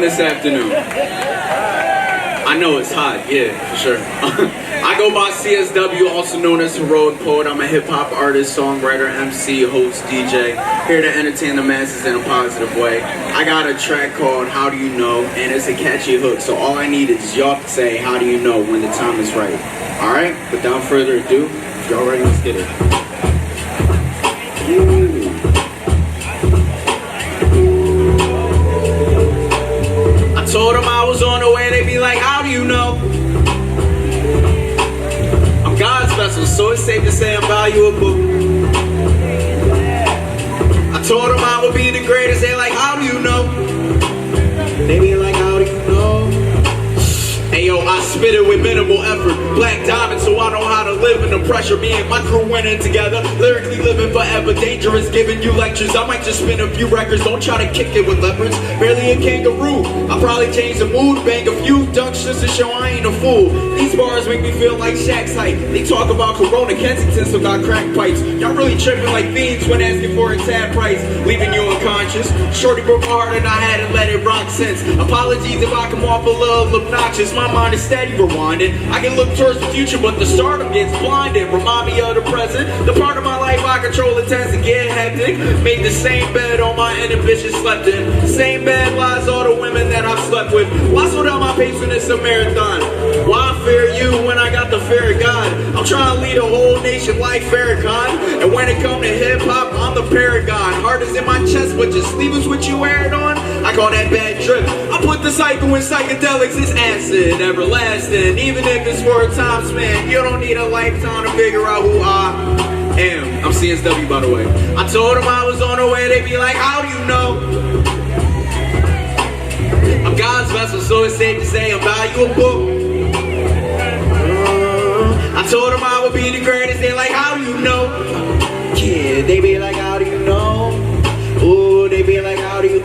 this afternoon? I know it's hot, yeah, for sure. I go by CSW, also known as Heroic Poet. I'm a hip-hop artist, songwriter, MC, host, DJ, here to entertain the masses in a positive way. I got a track called How Do You Know, and it's a catchy hook, so all I need is y'all to say, how do you know when the time is right? Alright, without further ado, if y'all ready, let's get it. I told them I was on the way, they be like, how do you know? I'm God's vessel, so it's safe to say I'm valuable. I told them I would be the greatest, they like, how do you know? They be like, how do you know? Hey yo, I spit it with minimal effort. Black diamond, so I know how to live in the pressure. Me and my crew winning together, lyrically living forever. Dangerous, giving you lectures. I might just spin a few records, don't try to kick it with leopards. Barely a kangaroo, I probably change the mood. Bang a few dunks just to show I ain't a fool. These bars make me feel like Shaq's height. They talk about Corona, Kensington still got crack pipes. Y'all really tripping like fiends when asking for a tab price, leaving you unconscious. Shorty broke my heart and I hadn't let it rock since. Apologies if I come off a little obnoxious. My mind is steady rewinding. I can look towards the future, but the stardom gets blinded. Remind me of the present. The part of my life I control it tends to get hectic. Made the same bed all my inhibitions slept in. Same bed lies all the women that I've slept with. Why slow down my pace when it's a marathon? Why fear you when I got the fear of God? I'm trying to lead a whole nation like Farrakhan. And when it comes to hip-hop, I'm the paragon. Heart is in my chest, but your sleeve is what you wear it on. I call that bad trip. I put the cycle in psychedelics, it's acid, everlasting. Even if it's for a time span, you don't need a lifetime to figure out who I am. I'm CSW, by the way. I told them I was on the way, they be like, how do you know? I'm God's vessel, so it's safe to say I'm valuable. I told them I would be the greatest, they like, how do you know? Yeah, they be like, how do you know? Ooh, they be like, how do you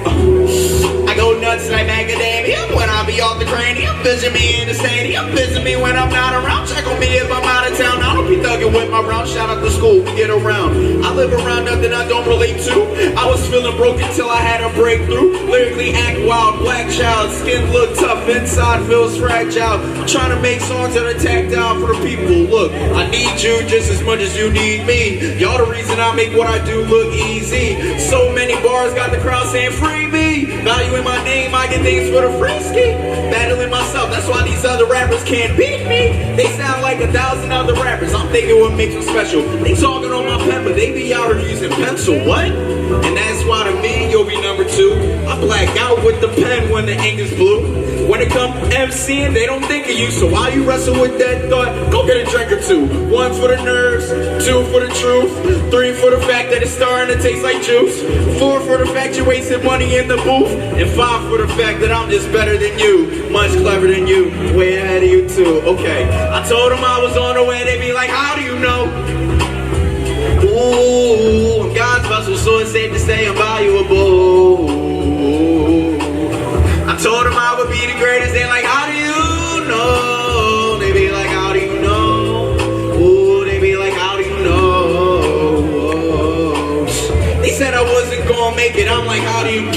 I go nuts like macadamia when I be off the cranium. Visit me in the stadium, visit me when I'm not around. Check on me if I'm out of town. I don't be thugging with my round. Shout out to school, we get around. I live around nothing I don't relate to. I was feeling broken till I had a breakthrough. Lyrically act wild, black child. Skin look tough, inside feels fragile. I'm trying to make songs that are tactile for the people. Look, I need you just as much as you need me. Y'all the reason I make what I do look easy. So many bars got the crowd saying free me. Valuing my name, I get things for the free ski. Battling myself, that's why these other rappers can't beat me. They sound like 1,000 other rappers, I'm thinking what makes them special. They talking on my pen, but they be out here using pencil, what? And that's why to me, you'll be number 2. I black out with the pen when the ink is blue. When it comes to MCing, they don't think of you. So while you wrestle with that thought, go get a drink or 2. 1 for the nerves, 2 for the truth, 3 for the fact that it's starting to taste like juice, 4 for the fact you wasted money in the booth, and 5 for the fact that I'm just better than you, much clever than you, way ahead of you too. Okay, I told them I was on the way, they be like, how do you know? Ooh, I'm God's vessel, so it's safe to say I'm valuable. I told them I would be the greatest, they like, how do you know? They be like, how do you know? Ooh, they be like, how do you know? They said I wasn't gonna make it, I'm like, how do you?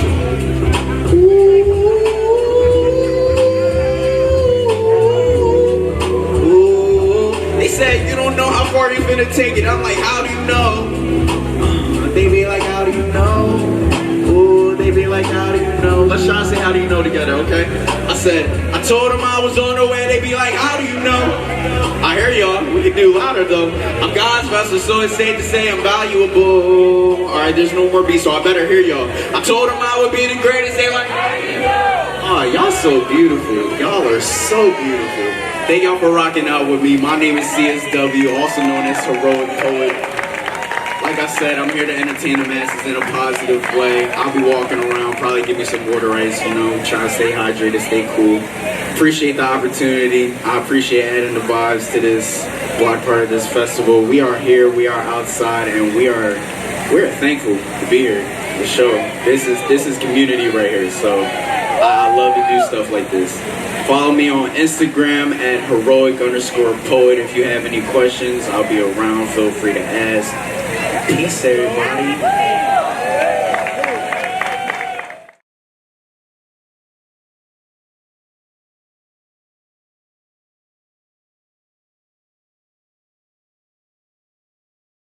Ooh, they said you don't know how far you finna take it, I'm like, how do you know? They be like, how do you know? They be like, how do you know? Let's try to say how do you know together, okay? I said, I told them I was on the way, they be like, how do you know? I hear y'all, we can do louder though. I'm God's vessel, so it's safe to say I'm valuable. Alright, there's no more beats, so I better hear y'all. I told them I would be the greatest, they like, how do you know? Oh, y'all so beautiful. Y'all are so beautiful. Thank y'all for rocking out with me. My name is CSW, also known as Heroic Poet. Like I said, I'm here to entertain the masses in a positive way. I'll be walking around, probably give me some water ice, you know, try to stay hydrated, stay cool. Appreciate the opportunity. I appreciate adding the vibes to this block part of this festival. We are here, we are outside, and we're thankful to be here, the show. This is community right here, so I love to do stuff like this. Follow me on Instagram at heroic_poet. If you have any questions, I'll be around. Feel free to ask. Peace, everybody.